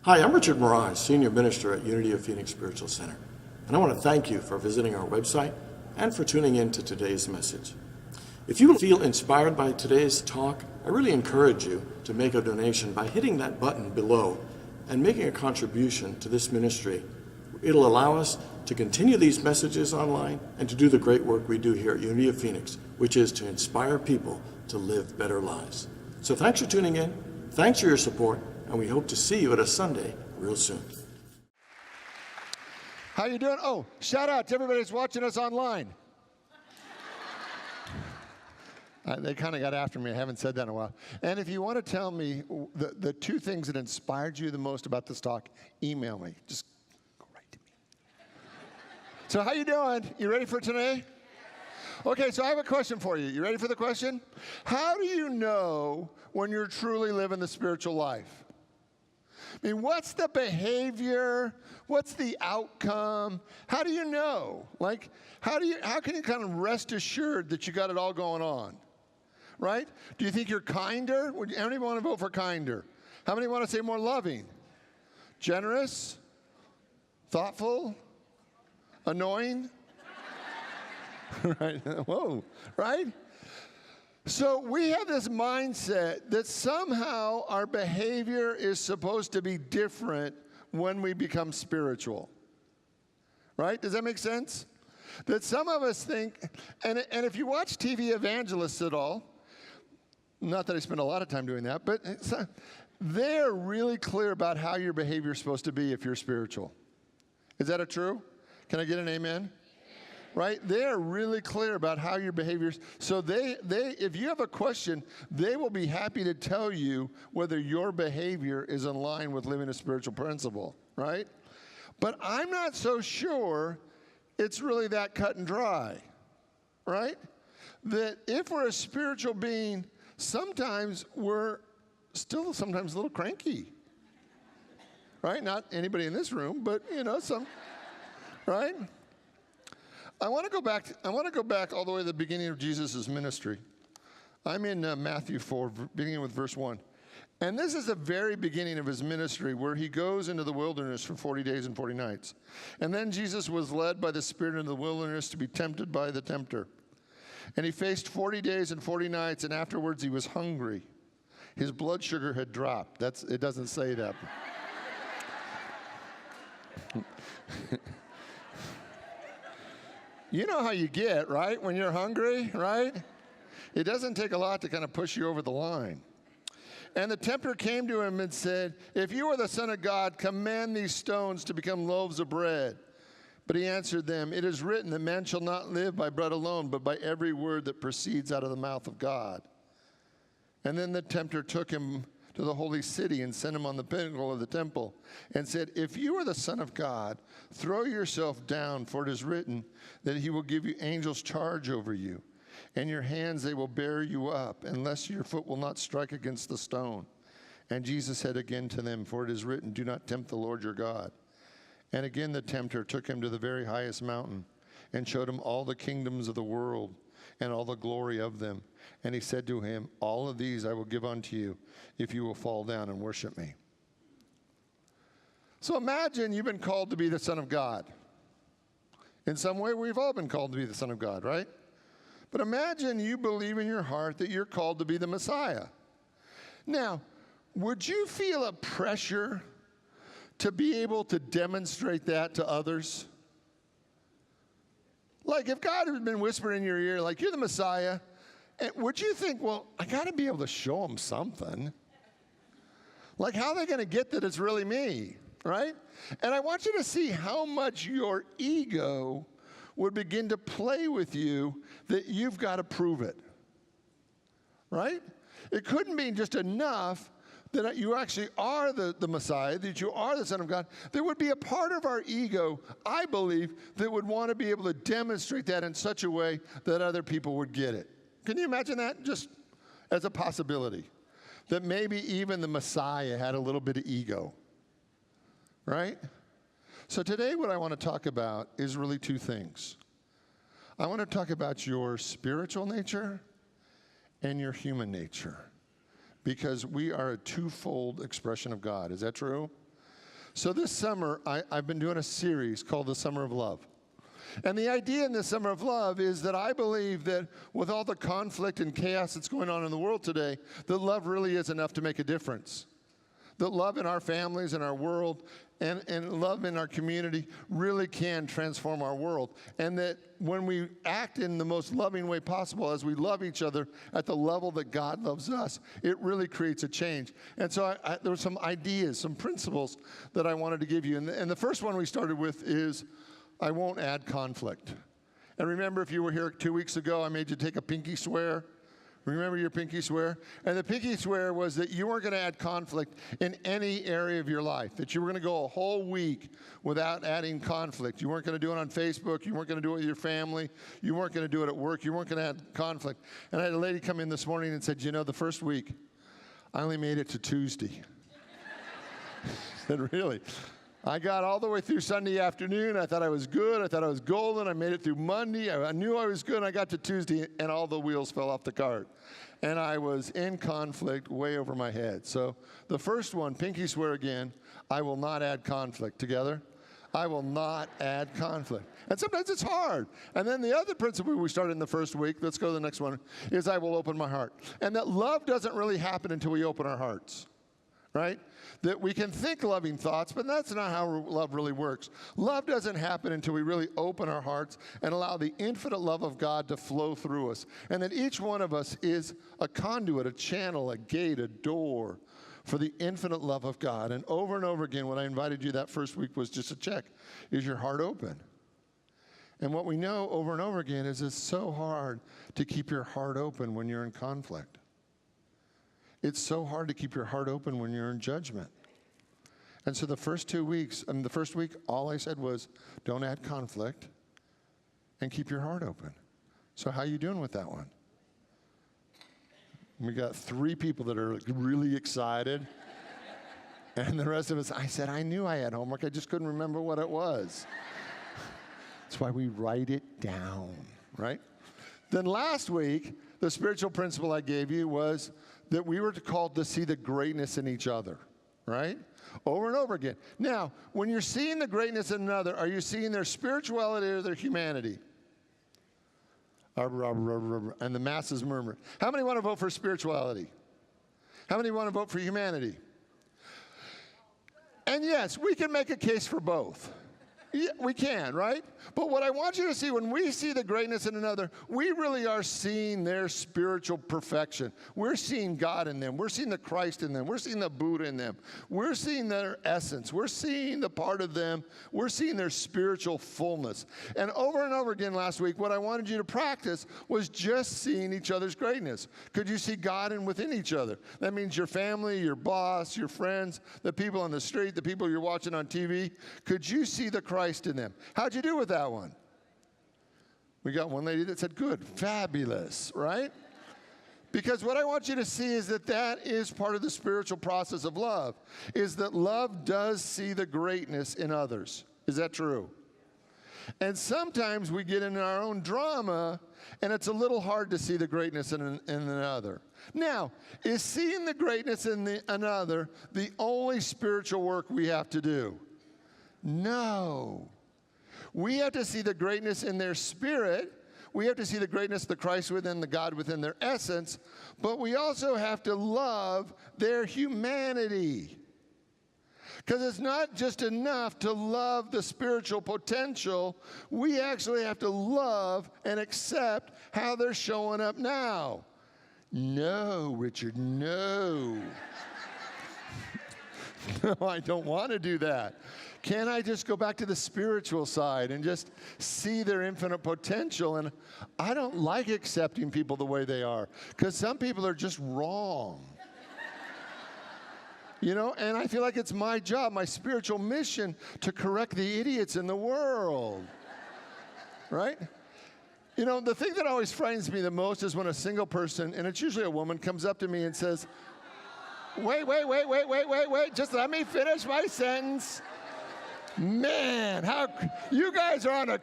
Hi, I'm Richard Morais, Senior Minister at Unity of Phoenix Spiritual Center, and I want to thank you for visiting our website and for tuning in to today's message. If you feel inspired by today's talk, I really encourage you to make a donation by hitting that button below and making a contribution to this ministry. It'll allow us to continue these messages online and to do the great work we do here at Unity of Phoenix, which is to inspire people to live better lives. So thanks for tuning in, thanks for your support, and we hope to see you at a Sunday real soon. How you doing? Oh, shout out to everybody that's watching us online. They kind of got after me. I haven't said that in a while. And if you want to tell me the two things that inspired you the most about this talk, email me. Just go right to me. So how you doing? You ready for today? Okay, so I have a question for you. You ready for the question? How do you know when you're truly living the spiritual life? I mean, what's the behavior? What's the outcome? How do you know? Like, how can you kind of rest assured that you got it all going on? Right? Do you think you're kinder? How many want to vote for kinder? How many want to say more loving? Generous? Thoughtful? Annoying? Right? Whoa, right? So we have this mindset that somehow our behavior is supposed to be different when we become spiritual. Right? Does that make sense? That some of us think, and if you watch TV evangelists at all, not that I spend a lot of time doing that, but they're really clear about how your behavior is supposed to be if you're spiritual. Is that true? Can I get an amen? Right? They are really clear about how your behaviors. So they, if you have a question, they will be happy to tell you whether your behavior is in line with living a spiritual principle, right? But I'm not so sure it's really that cut and dry, right? That if we're a spiritual being, sometimes we're still sometimes a little cranky, right? Not anybody in this room, but some, right? I want to go back all the way to the beginning of Jesus' ministry. I'm in Matthew 4, beginning with verse 1. And this is the very beginning of his ministry where he goes into the wilderness for 40 days and 40 nights. And then Jesus was led by the Spirit into the wilderness to be tempted by the tempter. And he faced 40 days and 40 nights, and afterwards he was hungry. His blood sugar had dropped. It doesn't say that. You know how you get, right, when you're hungry, right? It doesn't take a lot to kind of push you over the line. And the tempter came to him and said, "If you are the Son of God, command these stones to become loaves of bread." But he answered them, "It is written that man shall not live by bread alone, but by every word that proceeds out of the mouth of God." And then the tempter took him to the holy city and sent him on the pinnacle of the temple and said, "If you are the Son of God, throw yourself down, for it is written that he will give you angels charge over you. And your hands they will bear you up, unless your foot will not strike against the stone." And Jesus said again to them, "For it is written, do not tempt the Lord your God." And again the tempter took him to the very highest mountain and showed him all the kingdoms of the world and all the glory of them. And he said to him, "All of these I will give unto you if you will fall down and worship me." So imagine you've been called to be the Son of God. In some way, we've all been called to be the Son of God, right? But imagine you believe in your heart that you're called to be the Messiah. Now, would you feel a pressure to be able to demonstrate that to others? Like if God had been whispering in your ear, like, "You're the Messiah," would you think, well, I got to be able to show them something? Like, how are they going to get that it's really me, right? And I want you to see how much your ego would begin to play with you that you've got to prove it, right? It couldn't be just enough that you actually are the Messiah, that you are the Son of God. There would be a part of our ego, I believe, that would want to be able to demonstrate that in such a way that other people would get it. Can you imagine that just as a possibility? That maybe even the Messiah had a little bit of ego, right? So today what I want to talk about is really two things. I want to talk about your spiritual nature and your human nature, because we are a twofold expression of God. Is that true? So this summer, I've been doing a series called The Summer of Love. And the idea in the Summer of Love is that I believe that with all the conflict and chaos that's going on in the world today, that love really is enough to make a difference. That love in our families and our world and love in our community really can transform our world. And that when we act in the most loving way possible, as we love each other at the level that God loves us, it really creates a change. And so there were some ideas, some principles that I wanted to give you. And the first one we started with is, I won't add conflict. And remember, if you were here 2 weeks ago, I made you take a pinky swear. Remember your pinky swear? And the pinky swear was that you weren't going to add conflict in any area of your life, that you were going to go a whole week without adding conflict. You weren't going to do it on Facebook. You weren't going to do it with your family. You weren't going to do it at work. You weren't going to add conflict. And I had a lady come in this morning and said, you know, the first week, I only made it to Tuesday. I said, really? I got all the way through Sunday afternoon. I thought I was good. I thought I was golden. I made it through Monday. I knew I was good. And I got to Tuesday, and all the wheels fell off the cart. And I was in conflict way over my head. So the first one, pinky swear again, I will not add conflict. Together? I will not add conflict. And sometimes it's hard. And then the other principle we started in the first week, let's go to the next one, is I will open my heart. And that love doesn't really happen until we open our hearts. Right? That we can think loving thoughts, but that's not how love really works. Love doesn't happen until we really open our hearts and allow the infinite love of God to flow through us. And that each one of us is a conduit, a channel, a gate, a door for the infinite love of God. And over again, when I invited you that first week was just a check. Is your heart open? And what we know over and over again is it's so hard to keep your heart open when you're in conflict. It's so hard to keep your heart open when you're in judgment. And so the first 2 weeks, the first week, all I said was, don't add conflict and keep your heart open. So how are you doing with that one? We got 3 people that are really excited. And the rest of us, I said, I knew I had homework. I just couldn't remember what it was. That's why we write it down, right? Then last week, the spiritual principle I gave you was that we were called to see the greatness in each other, right? Over and over again. Now, when you're seeing the greatness in another, are you seeing their spirituality or their humanity? And the masses murmur. How many want to vote for spirituality? How many want to vote for humanity? And yes, we can make a case for both. Yeah, we can, right? But what I want you to see, when we see the greatness in another, we really are seeing their spiritual perfection. We're seeing God in them. We're seeing the Christ in them. We're seeing the Buddha in them. We're seeing their essence. We're seeing the part of them. We're seeing their spiritual fullness. And over again last week, what I wanted you to practice was just seeing each other's greatness. Could you see God in within each other? That means your family, your boss, your friends, the people on the street, the people you're watching on TV. Could you see the Christ in them? How'd you do with that one? We got one lady that said, good, fabulous, right? Because what I want you to see is that that is part of the spiritual process of love, is that love does see the greatness in others. Is that true? And sometimes we get in our own drama, and it's a little hard to see the greatness in another. Now, is seeing the greatness in another the only spiritual work we have to do? No. We have to see the greatness in their spirit. We have to see the greatness of the Christ within, the God within their essence. But we also have to love their humanity. Because it's not just enough to love the spiritual potential. We actually have to love and accept how they're showing up now. No, Richard, no. No, I don't want to do that. Can I just go back to the spiritual side and just see their infinite potential? And I don't like accepting people the way they are, because some people are just wrong. You know, and I feel like it's my job, my spiritual mission, to correct the idiots in the world. Right? You know, the thing that always frightens me the most is when a single person, and it's usually a woman, comes up to me and says, wait, just let me finish my sentence. Man, how you guys are on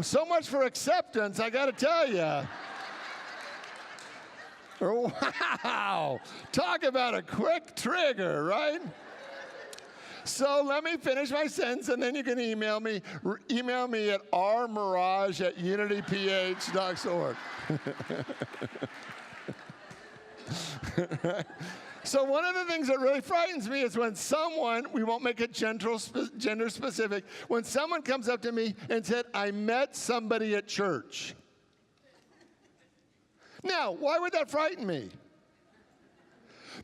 so much for acceptance, I got to tell you. Wow, talk about a quick trigger, right? So let me finish my sentence, and then you can email me. Email me at rmirage@unityph.org. Right? So one of the things that really frightens me is when someone, we won't make it gender specific, when someone comes up to me and said, I met somebody at church. Now, why would that frighten me?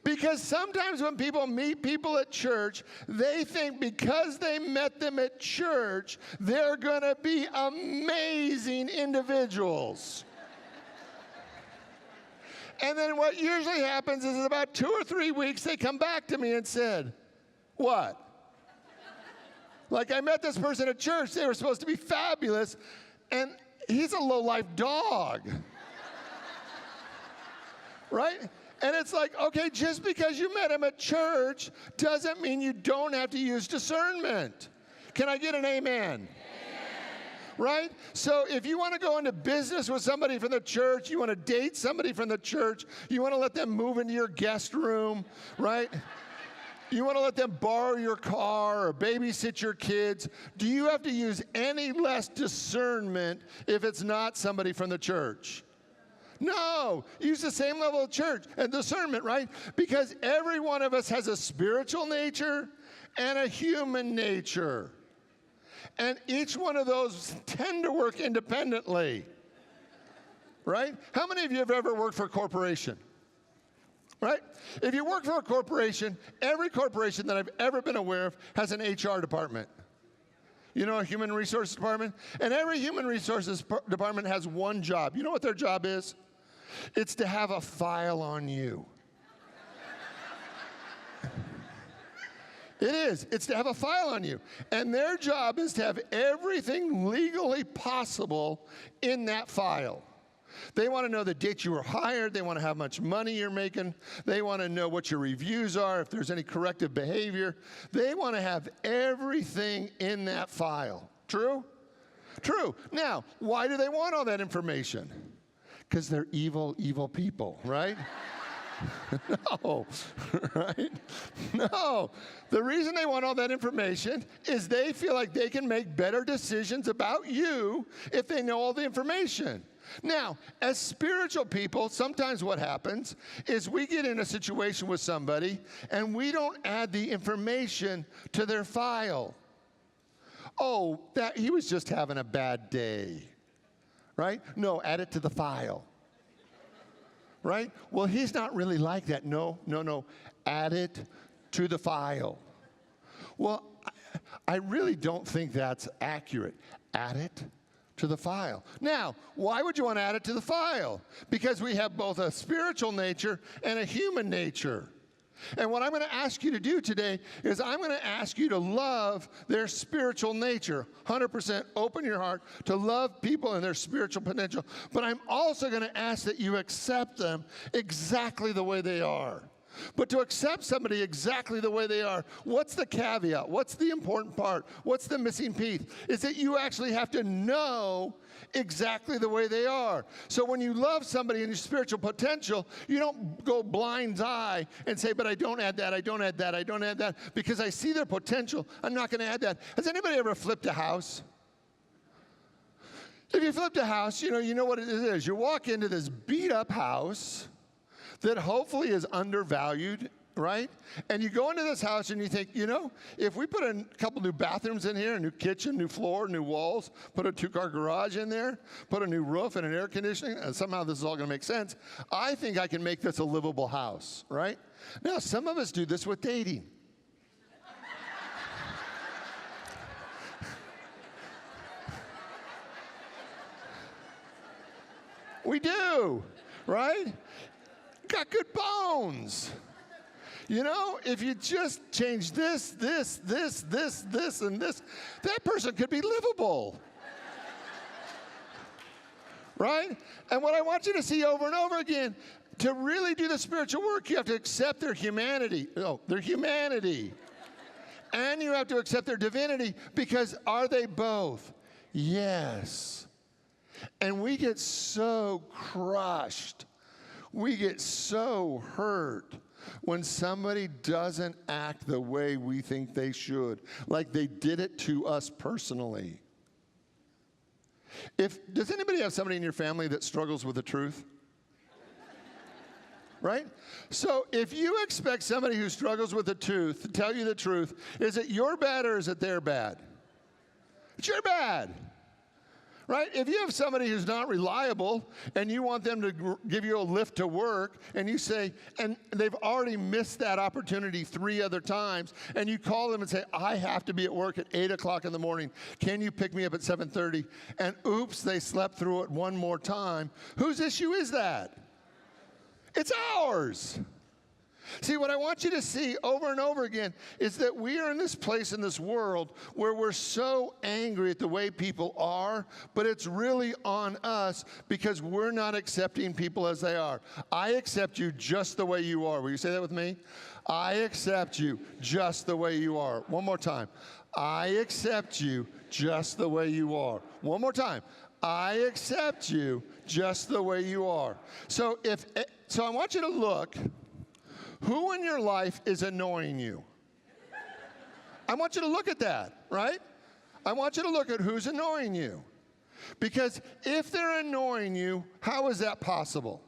Because sometimes when people meet people at church, they think because they met them at church, they're going to be amazing individuals. And then what usually happens is in about 2 or 3 weeks, they come back to me and said, what? Like, I met this person at church. They were supposed to be fabulous, and he's a low-life dog. Right? And it's like, okay, just because you met him at church doesn't mean you don't have to use discernment. Can I get an amen? Right? So if you want to go into business with somebody from the church, you want to date somebody from the church, you want to let them move into your guest room, right? You want to let them borrow your car or babysit your kids. Do you have to use any less discernment if it's not somebody from the church? No, use the same level of church and discernment, right? Because every one of us has a spiritual nature and a human nature. And each one of those tend to work independently, right? How many of you have ever worked for a corporation, right? If you work for a corporation, every corporation that I've ever been aware of has an HR department. You know, a human resources department? And every human resources department has one job. You know what their job is? It's to have a file on you. It is. It's to have a file on you. And their job is to have everything legally possible in that file. They want to know the date you were hired. They want to know how much money you're making. They want to know what your reviews are, if there's any corrective behavior. They want to have everything in that file. True? True. Now, why do they want all that information? Because they're evil, evil people, right? No, right? No. The reason they want all that information is they feel like they can make better decisions about you if they know all the information. Now, as spiritual people, sometimes what happens is we get in a situation with somebody and we don't add the information to their file. Oh, that he was just having a bad day, right? No, add it to the file. Right? Well, he's not really like that. No. Add it to the file. Well, I really don't think that's accurate. Add it to the file. Now, why would you want to add it to the file? Because we have both a spiritual nature and a human nature. And what I'm going to ask you to do today is I'm going to ask you to love their spiritual nature. 100% open your heart to love people and their spiritual potential. But I'm also going to ask that you accept them exactly the way they are. But to accept somebody exactly the way they are, what's the caveat? What's the important part? What's the missing piece? Is that you actually have to know exactly the way they are. So when you love somebody in your spiritual potential, you don't go blind eye and say, but I don't add that, I don't add that, I don't add that, because I see their potential. I'm not going to add that. Has anybody ever flipped a house? If you flipped a house, you know what it is. You walk into this beat-up house that hopefully is undervalued, right? And you go into this house and you think, if we put a couple new bathrooms in here, a new kitchen, new floor, new walls, put a 2-car garage in there, put a new roof and an air conditioning, and somehow this is all going to make sense, I think I can make this a livable house, right? Now, some of us do this with dating. We do, right? Got good bones. If you just change this, and this, that person could be livable. Right? And what I want you to see over and over again, to really do the spiritual work, you have to accept their humanity. No, their humanity. And you have to accept their divinity, because are they both? Yes. And we get so crushed. We get so hurt when somebody doesn't act the way we think they should, like they did it to us personally. Does anybody have somebody in your family that struggles with the truth? Right? So if you expect somebody who struggles with the truth to tell you the truth, is it your bad or is it their bad? It's your bad. Right? If you have somebody who's not reliable and you want them to give you a lift to work and you say, and they've already missed that opportunity 3 other times, and you call them and say, I have to be at work at 8 o'clock in the morning. Can you pick me up at 7:30? And oops, they slept through it one more time. Whose issue is that? It's ours. See, what I want you to see over and over again is that we are in this place in this world where we're so angry at the way people are, but it's really on us because we're not accepting people as they are. I accept you just the way you are. Will you say that with me? I accept you just the way you are. One more time. I accept you just the way you are. One more time. I accept you just the way you are. So I want you to look. Who in your life is annoying you? I want you to look at that, right? I want you to look at who's annoying you. Because if they're annoying you, how is that possible?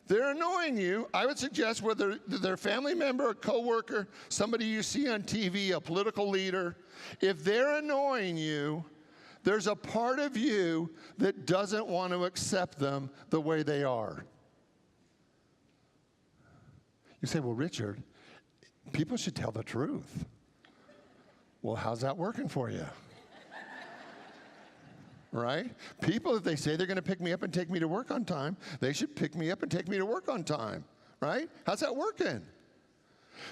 They're annoying you, I would suggest whether they're a family member, a coworker, somebody you see on TV, a political leader. If they're annoying you, there's a part of you that doesn't want to accept them the way they are. You say, well, Richard, people should tell the truth. Well, how's that working for you? Right? People, if they say they're going to pick me up and take me to work on time, they should pick me up and take me to work on time. Right? How's that working?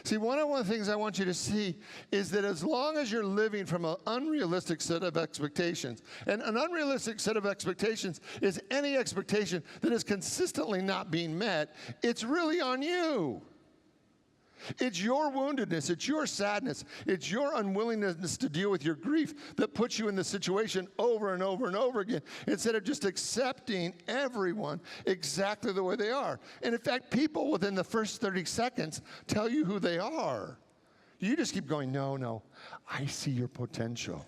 See, one of the things I want you to see is that as long as you're living from an unrealistic set of expectations, and an unrealistic set of expectations is any expectation that is consistently not being met, it's really on you. It's your woundedness, it's your sadness, it's your unwillingness to deal with your grief that puts you in the situation over and over and over again, instead of just accepting everyone exactly the way they are. And in fact, people within the first 30 seconds tell you who they are. You just keep going, no, I see your potential.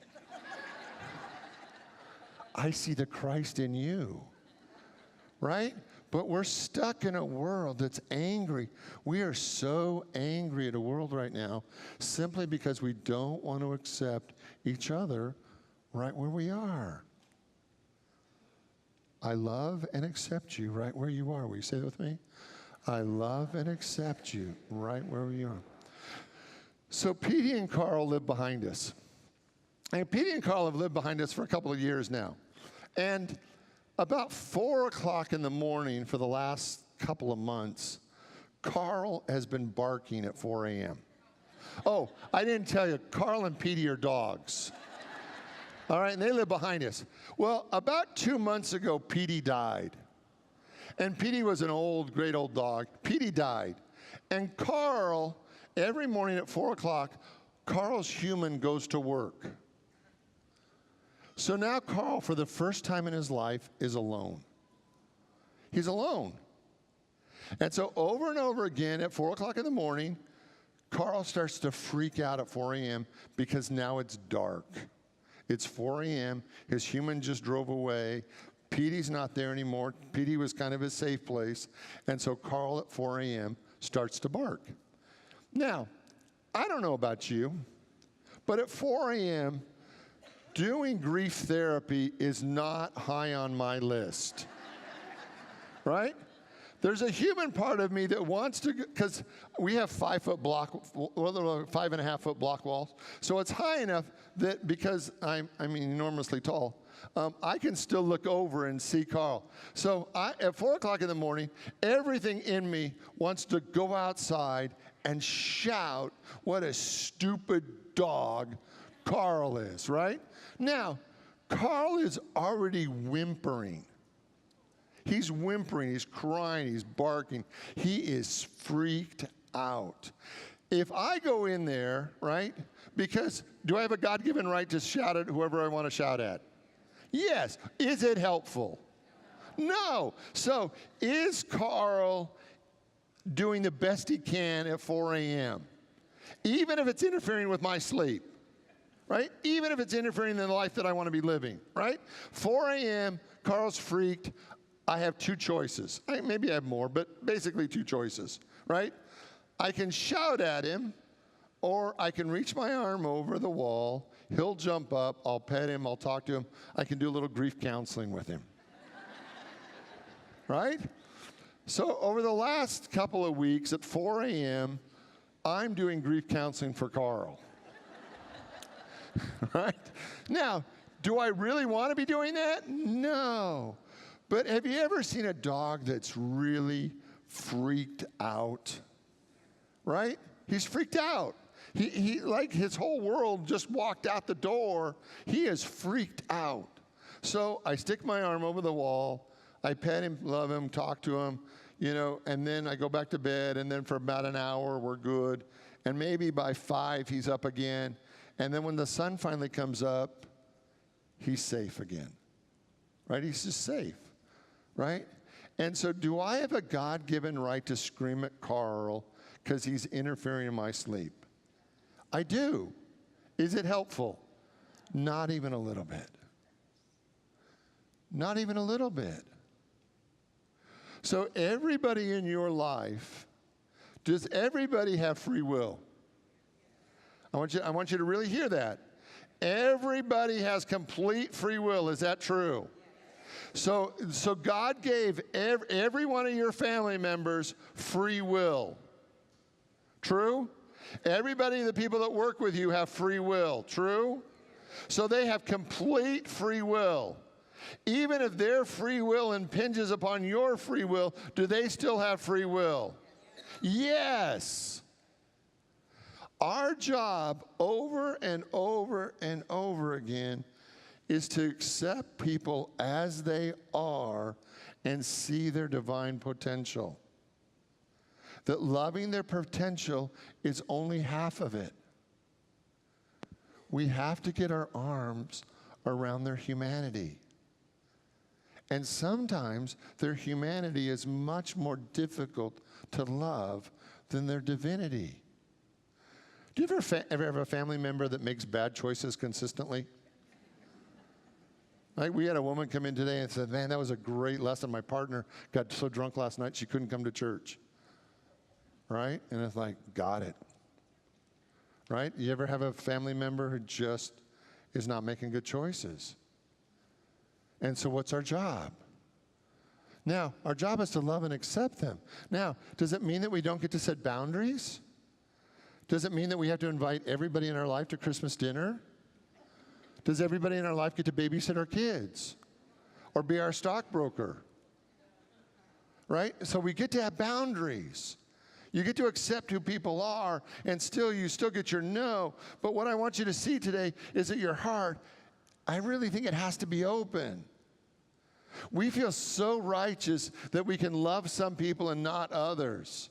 I see the Christ in you, right? But we're stuck in a world that's angry. We are so angry at a world right now simply because we don't want to accept each other right where we are. I love and accept you right where you are. Will you say that with me? I love and accept you right where you are. So Petey and Carl live behind us. And Petey and Carl have lived behind us for a couple of years now. And about 4 o'clock in the morning for the last couple of months, Carl has been barking at 4 a.m. Oh, I didn't tell you, Carl and Petey are dogs. All right, and they live behind us. Well, about 2 months ago, Petey died. And Petey was an great old dog. Petey died. And Carl, every morning at 4 o'clock, Carl's human goes to work. So now Carl, for the first time in his life, is alone. He's alone. And so over and over again at 4 o'clock in the morning, Carl starts to freak out at 4 a.m. because now it's dark. It's 4 a.m. His human just drove away. Petey's not there anymore. Petey was kind of his safe place. And so Carl at 4 a.m. starts to bark. Now, I don't know about you, but at 4 a.m., doing grief therapy is not high on my list, right? There's a human part of me that wants to, because we have 5.5 foot block walls, so it's high enough that because I'm enormously tall, I can still look over and see Carl. So at 4 o'clock in the morning, everything in me wants to go outside and shout what a stupid dog Carl is, right? Now, Carl is already whimpering. He's whimpering, he's crying, he's barking. He is freaked out. If I go in there, right, because do I have a God-given right to shout at whoever I want to shout at? Yes. Is it helpful? No. So is Carl doing the best he can at 4 a.m., even if it's interfering with my sleep, right? Even if it's interfering in the life that I want to be living, right? 4 a.m., Carl's freaked. I have two choices. Maybe I have more, but basically two choices, right? I can shout at him, or I can reach my arm over the wall. He'll jump up. I'll pet him. I'll talk to him. I can do a little grief counseling with him. Right? So over the last couple of weeks at 4 a.m., I'm doing grief counseling for Carl. Right? Now, do I really want to be doing that? No. But have you ever seen a dog that's really freaked out? Right? He's freaked out. He like his whole world just walked out the door. He is freaked out. So I stick my arm over the wall. I pet him, love him, talk to him, and then I go back to bed, and then for about an hour, we're good. And maybe by 5, he's up again. And then when the sun finally comes up, he's safe again, right? He's just safe, right? And so do I have a God-given right to scream at Carl because he's interfering in my sleep? I do. Is it helpful? Not even a little bit. Not even a little bit. So everybody in your life, does everybody have free will? I want you to really hear that. Everybody has complete free will. Is that true? So God gave every one of your family members free will. True? Everybody, the people that work with you have free will. True? So they have complete free will. Even if their free will impinges upon your free will, do they still have free will? Yes. Our job over and over and over again is to accept people as they are and see their divine potential. That loving their potential is only half of it. We have to get our arms around their humanity. And sometimes their humanity is much more difficult to love than their divinity. Do you ever have a family member that makes bad choices consistently? Like we had a woman come in today and said, man, that was a great lesson. My partner got so drunk last night she couldn't come to church. Right? And it's like, got it. Right? You ever have a family member who just is not making good choices? And so what's our job? Now, our job is to love and accept them. Now, does it mean that we don't get to set boundaries? Does it mean that we have to invite everybody in our life to Christmas dinner? Does everybody in our life get to babysit our kids? Or be our stockbroker? Right? So we get to have boundaries. You get to accept who people are, and you still get your no. But what I want you to see today is that your heart, I really think it has to be open. We feel so righteous that we can love some people and not others.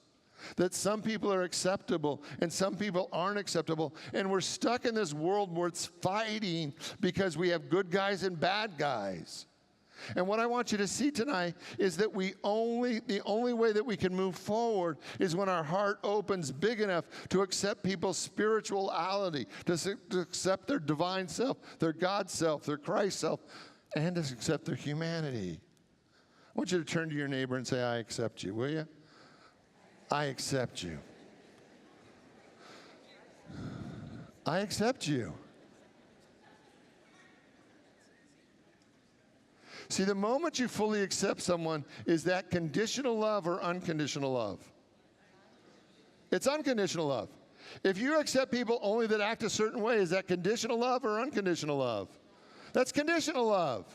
That some people are acceptable and some people aren't acceptable. And we're stuck in this world where it's fighting because we have good guys and bad guys. And what I want you to see tonight is that the only way that we can move forward is when our heart opens big enough to accept people's spirituality, to accept their divine self, their God self, their Christ self, and to accept their humanity. I want you to turn to your neighbor and say, I accept you, will you? I accept you. I accept you. See, the moment you fully accept someone, is that conditional love or unconditional love? It's unconditional love. If you accept people only that act a certain way, is that conditional love or unconditional love? That's conditional love.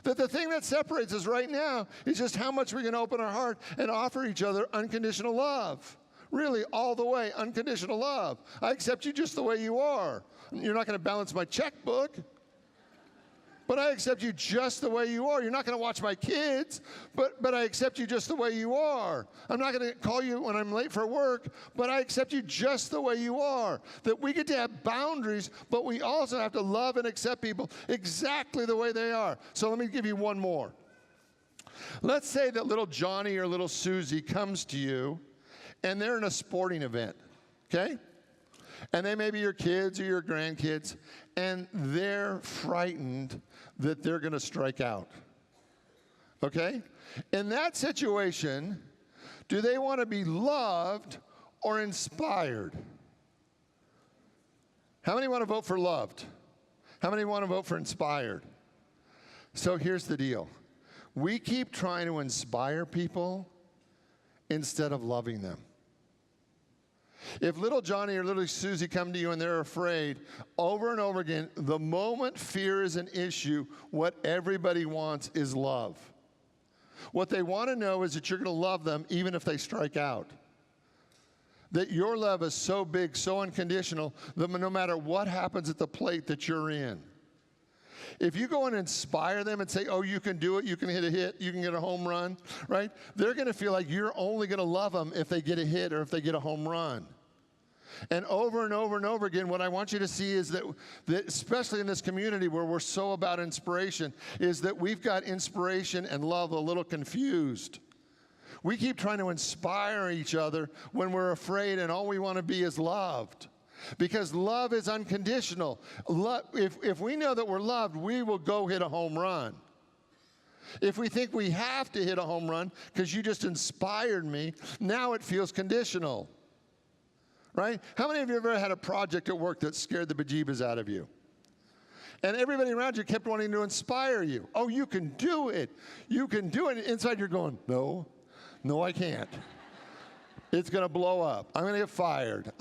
That the thing that separates us right now is just how much we can open our heart and offer each other unconditional love. Really, all the way, unconditional love. I accept you just the way you are. You're not going to balance my checkbook. But I accept you just the way you are. You're not going to watch my kids, but I accept you just the way you are. I'm not going to call you when I'm late for work, but I accept you just the way you are. That we get to have boundaries, but we also have to love and accept people exactly the way they are. So let me give you one more. Let's say that little Johnny or little Susie comes to you and they're in a sporting event, okay? And they may be your kids or your grandkids, and they're frightened that they're going to strike out, okay? In that situation, do they want to be loved or inspired? How many want to vote for loved? How many want to vote for inspired? So here's the deal. We keep trying to inspire people instead of loving them. If little Johnny or little Susie come to you and they're afraid, over and over again, the moment fear is an issue, what everybody wants is love. What they want to know is that you're going to love them even if they strike out. That your love is so big, so unconditional, that no matter what happens at the plate that you're in. If you go and inspire them and say, oh, you can do it, you can hit a hit, you can get a home run, right? They're going to feel like you're only going to love them if they get a hit or if they get a home run. And over and over again, what I want you to see is that especially in this community where we're so about inspiration, is that we've got inspiration and love a little confused. We keep trying to inspire each other when we're afraid and all we want to be is loved. Because love is unconditional. If we know that we're loved, we will go hit a home run. If we think we have to hit a home run because you just inspired me, now it feels conditional. Right? How many of you have ever had a project at work that scared the bejeebas out of you? And everybody around you kept wanting to inspire you. Oh, you can do it. You can do it. Inside you're going, no, I can't. It's going to blow up. I'm going to get fired.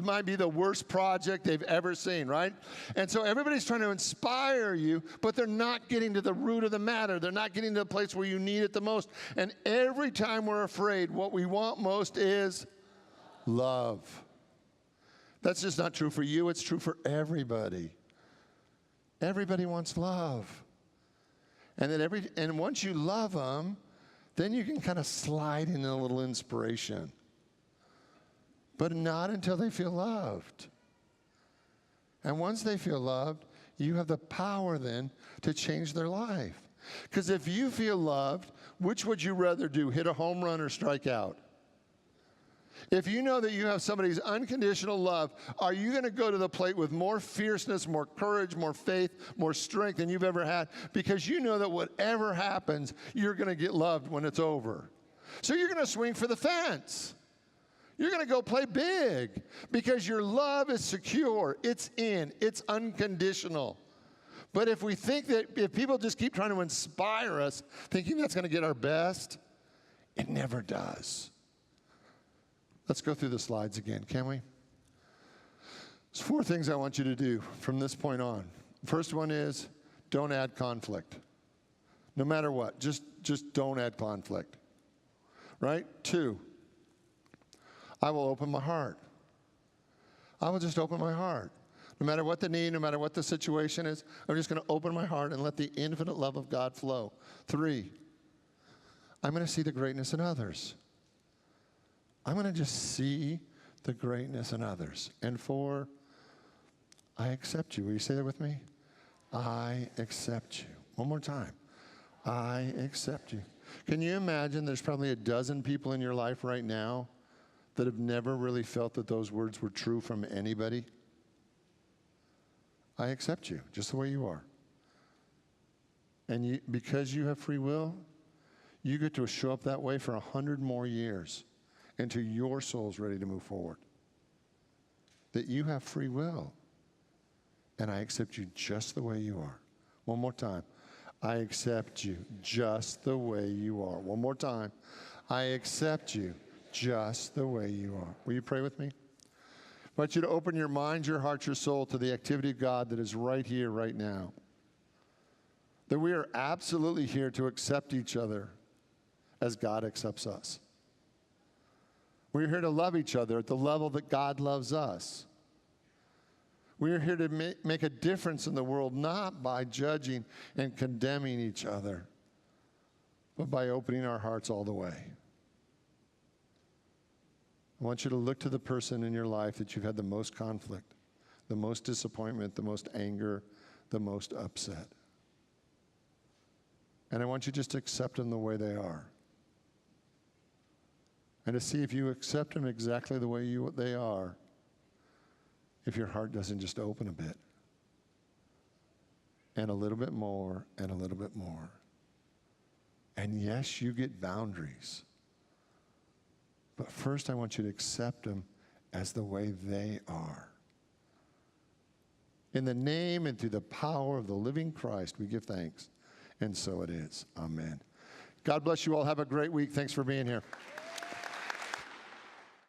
Might be the worst project they've ever seen, right? And so everybody's trying to inspire you, but they're not getting to the root of the matter. They're not getting to the place where you need it the most. And every time we're afraid, what we want most is love. That's just not true for you. It's true for everybody. Everybody wants love. And once you love them, then you can kind of slide in a little inspiration. But not until they feel loved. And once they feel loved, you have the power then to change their life. Because if you feel loved, which would you rather do, hit a home run or strike out? If you know that you have somebody's unconditional love, are you going to go to the plate with more fierceness, more courage, more faith, more strength than you've ever had? Because you know that whatever happens, you're going to get loved when it's over. So you're going to swing for the fence. You're going to go play big because your love is secure. It's unconditional. But if we think that if people just keep trying to inspire us, thinking that's going to get our best, it never does. Let's go through the slides again, can we? There's 4 things I want you to do from this point on. First one is don't add conflict. No matter what, just don't add conflict. Right? 2, I will open my heart. I will just open my heart. No matter what the need, no matter what the situation is, I'm just going to open my heart and let the infinite love of God flow. 3, I'm going to see the greatness in others. I'm going to just see the greatness in others. And 4, I accept you. Will you say that with me? I accept you. One more time. I accept you. Can you imagine there's probably a dozen people in your life right now that have never really felt that those words were true from anybody? I accept you just the way you are. And because you have free will, you get to show up that way for 100 more years until your soul's ready to move forward. That you have free will. And I accept you just the way you are. One more time. I accept you just the way you are. One more time. I accept you just the way you are. Will you pray with me? I want you to open your mind, your heart, your soul to the activity of God that is right here, right now. That we are absolutely here to accept each other as God accepts us. We're here to love each other at the level that God loves us. We're here to make a difference in the world, not by judging and condemning each other, but by opening our hearts all the way. I want you to look to the person in your life that you've had the most conflict, the most disappointment, the most anger, the most upset. And I want you just to accept them the way they are. and to see if you accept them exactly the way they are, if your heart doesn't just open a bit, and a little bit more, and a little bit more. And yes, you get boundaries. But first, I want you to accept them as the way they are. In the name and through the power of the living Christ, we give thanks. And so it is. Amen. God bless you all. Have a great week. Thanks for being here.